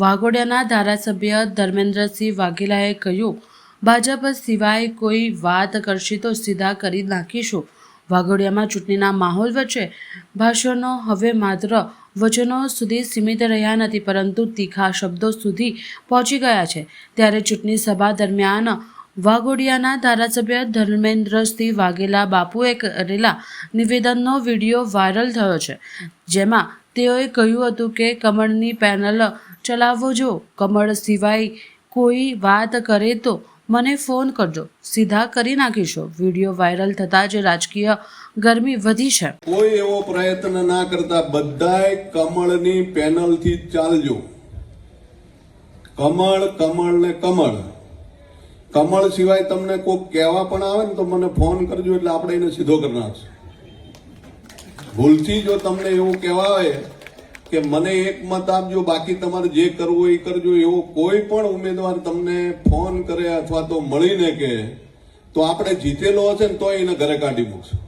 વાઘોડિયાના ધારાસભ્ય ધર્મેન્દ્રસિંહ વાઘેલાએ કહ્યું, ભાજપ સિવાય કોઈ વાત કરશે તો સીધા કરી નાખીશું। વાઘોડિયામાં ચૂંટણીના માહોલ વચ્ચે ભાષણો હવે માત્ર વચનો સુધી સીમિત રહ્યા નથી, પરંતુ તીખા શબ્દો સુધી પહોંચી ગયા છે। ત્યારે ચૂંટણી સભા દરમિયાન વાઘોડિયાના ધારાસભ્ય ધર્મેન્દ્રસિંહ વાઘેલા બાપુએ કરેલા નિવેદનનો વિડીયો વાયરલ થયો છે, જેમાં તેઓએ કહ્યું હતું કે કમળની પેનલ ચલાવો, જો કમળ સિવાય કોઈ વાત કરે તો મને ફોન કરજો, સીધા કરી નાખીશું। વિડીયો વાયરલ થતાં જ રાજકીય ગરમી વધી છે। કોઈ એવો પ્રયત્ન ના કરતા બધાય કમળની પેનલથી ચાલજો। કમળ કમળ ને કમળ, કમળ સિવાય તમને કોઈ કહેવા પણ આવે ને તો મને ફોન કરજો, એટલે આપણે એને સીધો કરી નાખશું। ભૂલથી જો તમને એવું કહેવાય કે મને એક મત આપજો, બાકી તમારે જે કરવું એ કરજો, એવો કોઈ પણ ઉમેદવાર તમને ફોન કરે અથવા તો મળીને કહે તો આપણે જીતેલો હશે ને તો એને ઘરે કાઢી મૂકશું।